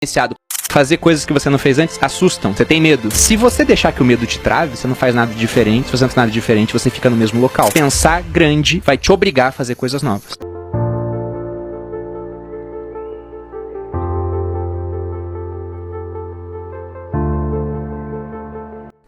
Influenciado. Fazer coisas que você não fez antes assustam, você tem medo. Se você deixar que o medo te trave, você não faz nada diferente. Se você não faz nada diferente, você fica no mesmo local. Pensar grande vai te obrigar a fazer coisas novas.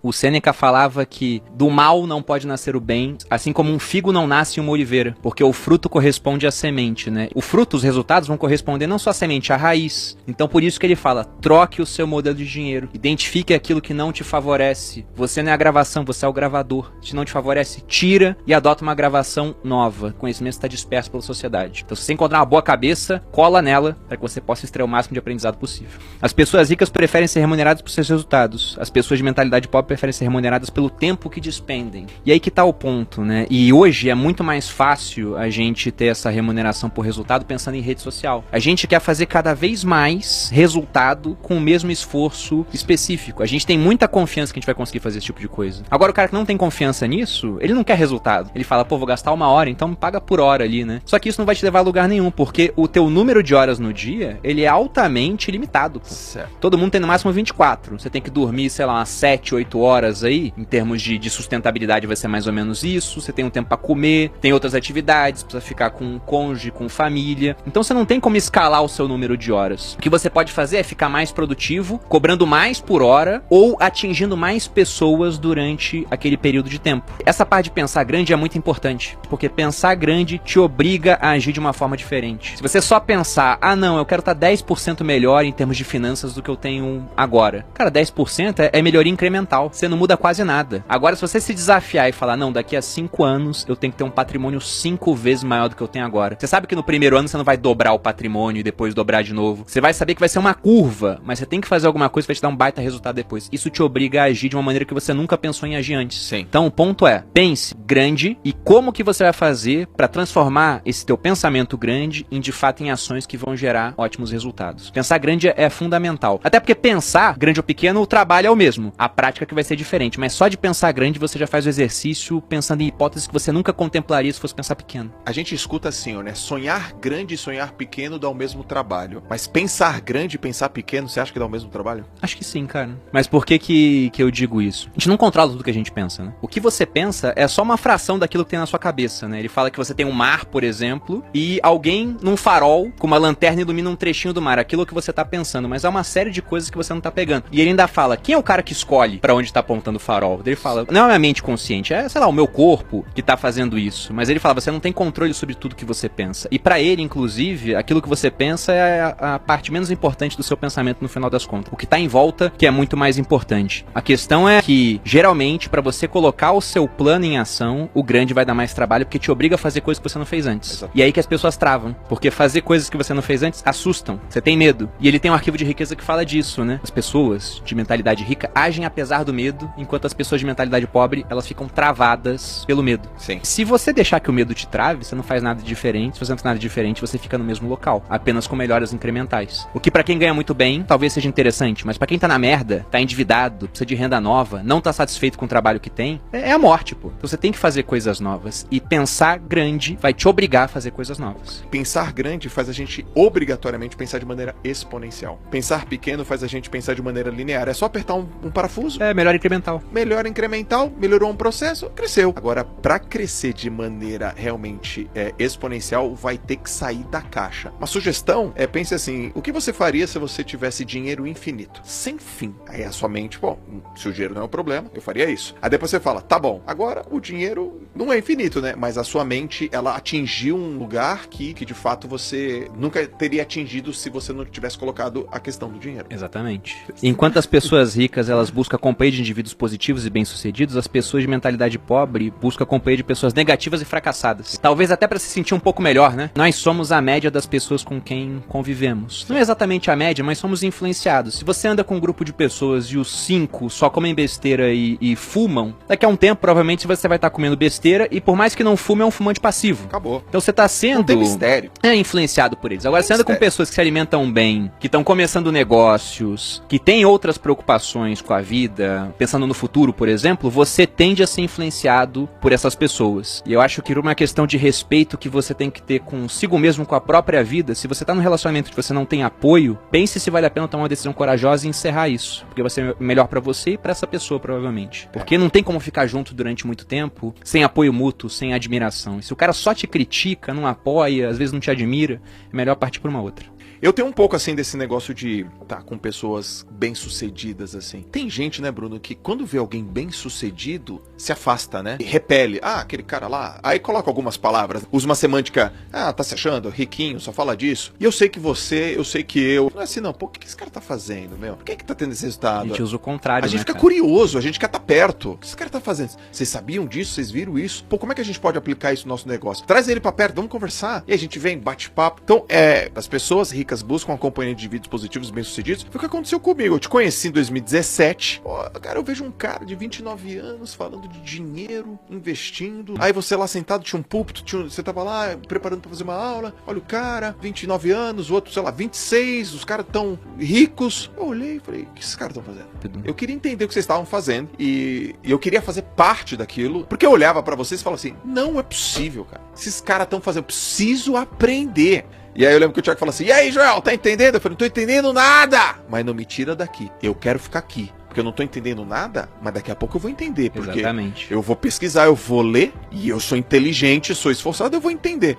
O Sêneca falava que do mal não pode nascer o bem, assim como um figo não nasce em uma oliveira, porque o fruto corresponde à semente, né? O fruto, os resultados vão corresponder não só à semente, à raiz. Então por isso que ele fala, troque o seu modelo de dinheiro, identifique aquilo que não te favorece. Você não é a gravação, você é o gravador. Se não te favorece, tira e adota uma gravação nova. O conhecimento está disperso pela sociedade. Então se você encontrar uma boa cabeça, cola nela para que você possa extrair o máximo de aprendizado possível. As pessoas ricas preferem ser remuneradas por seus resultados. As pessoas de mentalidade pobre preferem ser remuneradas pelo tempo que despendem. E aí que tá o ponto, né? E hoje é muito mais fácil a gente ter essa remuneração por resultado pensando em rede social. A gente quer fazer cada vez mais resultado com o mesmo esforço específico. A gente tem muita confiança que a gente vai conseguir fazer esse tipo de coisa. Agora o cara que não tem confiança nisso, ele não quer resultado. Ele fala, pô, vou gastar 1 hora, então paga por hora ali, né? Só que isso não vai te levar a lugar nenhum, porque o teu número de horas no dia, ele é altamente limitado, pô. Certo. Todo mundo tem no máximo 24. Você tem que dormir, sei lá, umas 7, 8 horas aí, em termos de sustentabilidade vai ser mais ou menos isso. Você tem um tempo pra comer, tem outras atividades, precisa ficar com cônjuge, com família. Então você não tem como escalar o seu número de horas. O que você pode fazer é ficar mais produtivo, cobrando mais por hora ou atingindo mais pessoas durante aquele período de tempo. Essa parte de pensar grande é muito importante, porque pensar grande te obriga a agir de uma forma diferente. Se você só pensar, ah não, eu quero estar 10% melhor em termos de finanças do que eu tenho agora. Cara, 10% é melhoria incremental. Você não muda quase nada. Agora, se você se desafiar e falar, não, daqui a 5 anos eu tenho que ter um patrimônio 5 vezes maior do que eu tenho agora. Você sabe que no primeiro ano você não vai dobrar o patrimônio e depois dobrar de novo. Você vai saber que vai ser uma curva, mas você tem que fazer alguma coisa que vai te dar um baita resultado depois. Isso te obriga a agir de uma maneira que você nunca pensou em agir antes. Sim. Então, o ponto é, pense grande e como que você vai fazer para transformar esse teu pensamento grande em, de fato, em ações que vão gerar ótimos resultados. Pensar grande é fundamental. Até porque pensar, grande ou pequeno, o trabalho é o mesmo. A prática que vai ser diferente, mas só de pensar grande você já faz o exercício pensando em hipóteses que você nunca contemplaria se fosse pensar pequeno. A gente escuta assim, né? Sonhar grande e sonhar pequeno dá o mesmo trabalho. Mas pensar grande e pensar pequeno, você acha que dá o mesmo trabalho? Acho que sim, cara. Mas por que eu digo isso? A gente não controla tudo que a gente pensa, né? O que você pensa é só uma fração daquilo que tem na sua cabeça, né? Ele fala que você tem um mar, por exemplo, e alguém num farol com uma lanterna ilumina um trechinho do mar. Aquilo que você tá pensando, mas há uma série de coisas que você não tá pegando. E ele ainda fala, quem é o cara que escolhe pra onde tá apontando o farol? Ele fala, não é a minha mente consciente, é, sei lá, o meu corpo que tá fazendo isso. Mas ele fala, você não tem controle sobre tudo que você pensa. E pra ele, inclusive, aquilo que você pensa é a parte menos importante do seu pensamento no final das contas. O que tá em volta que é muito mais importante. A questão é que, geralmente, pra você colocar o seu plano em ação, o grande vai dar mais trabalho porque te obriga a fazer coisas que você não fez antes. Exato. E aí que as pessoas travam. Porque fazer coisas que você não fez antes assustam. Você tem medo. E ele tem um arquivo de riqueza que fala disso, né? As pessoas de mentalidade rica agem apesar do medo, enquanto as pessoas de mentalidade pobre, elas ficam travadas pelo medo. Sim. Se você deixar que o medo te trave, você não faz nada diferente. Se você não faz nada diferente, você fica no mesmo local, apenas com melhoras incrementais. O que pra quem ganha muito bem, talvez seja interessante, mas pra quem tá na merda, tá endividado, precisa de renda nova, não tá satisfeito com o trabalho que tem, é a morte, pô. Então você tem que fazer coisas novas. E pensar grande vai te obrigar a fazer coisas novas. Pensar grande faz a gente obrigatoriamente pensar de maneira exponencial. Pensar pequeno faz a gente pensar de maneira linear. É só apertar um parafuso. É, melhor incremental. Melhor incremental, melhorou um processo, cresceu. Agora, pra crescer de maneira realmente exponencial, vai ter que sair da caixa. Uma sugestão é, pense assim, o que você faria se você tivesse dinheiro infinito? Sem fim. Aí a sua mente, bom, se o dinheiro não é um problema, eu faria isso. Aí depois você fala, tá bom, agora o dinheiro não é infinito, né? Mas a sua mente, ela atingiu um lugar que de fato você nunca teria atingido se você não tivesse colocado a questão do dinheiro. Exatamente. Enquanto as pessoas ricas, elas buscam a companhia de indivíduos positivos e bem-sucedidos, as pessoas de mentalidade pobre buscam a companhia de pessoas negativas e fracassadas. Talvez até pra se sentir um pouco melhor, né? Nós somos a média das pessoas com quem convivemos. Não é exatamente a média, mas somos influenciados. Se você anda com um grupo de pessoas e os 5 só comem besteira e fumam, daqui a um tempo, provavelmente, você vai estar comendo besteira e por mais que não fume, é um fumante passivo. Acabou. Então você tá sendo... Não tem mistério. É influenciado por eles. Agora, você anda com pessoas que se alimentam bem, que estão começando negócios, que têm outras preocupações com a vida, pensando no futuro, por exemplo, você tende a ser influenciado por essas pessoas. E eu acho que uma questão de respeito que você tem que ter consigo mesmo, com a própria vida, se você tá num relacionamento que você não tem apoio, pense se vale a pena tomar uma decisão corajosa e encerrar isso. Porque vai ser melhor pra você e pra essa pessoa, provavelmente. Porque não tem como ficar junto durante muito tempo sem apoio mútuo, sem admiração. E se o cara só te critica, não apoia, às vezes não te admira, é melhor partir pra uma outra. Eu tenho um pouco, assim, desse negócio de tá com pessoas bem-sucedidas, assim. Tem gente, né, Bruno, que quando vê alguém bem-sucedido, se afasta, né? E repele. Ah, aquele cara lá. Aí coloca algumas palavras, usa uma semântica. Ah, tá se achando riquinho, só fala disso. E eu sei que você, eu sei que eu. Não é assim, não. Pô, o que esse cara tá fazendo, meu? Por que tá tendo esse resultado? A gente usa o contrário, A gente né, fica cara? curioso, a gente quer estar perto. O que esse cara tá fazendo? Vocês sabiam disso? Vocês viram isso? Pô, como é que a gente pode aplicar isso no nosso negócio? Traz ele pra perto, vamos conversar. E a gente vem, bate papo. Então, as pessoas ricas buscam acompanhamento de vídeos positivos bem-sucedidos. Foi o que aconteceu comigo. Eu te conheci em 2017. Pô, cara, eu vejo um cara de 29 anos falando de dinheiro, investindo. Aí você lá sentado, tinha um púlpito, você tava lá preparando pra fazer uma aula. Olha o cara, 29 anos, o outro, sei lá, 26. Os caras tão ricos. Eu olhei e falei, o que esses caras estão fazendo? Eu queria entender o que vocês estavam fazendo e eu queria fazer parte daquilo, porque eu olhava pra vocês e falava assim, não é possível, cara. Esses caras estão fazendo, eu preciso aprender. E aí eu lembro que o Thiago falou assim, e aí, Joel, tá entendendo? Eu falei, não tô entendendo nada! Mas não me tira daqui, eu quero ficar aqui. Porque eu não tô entendendo nada, mas daqui a pouco eu vou entender. Porque Exatamente. eu vou pesquisar, eu vou ler, e eu sou inteligente, sou esforçado, eu vou entender.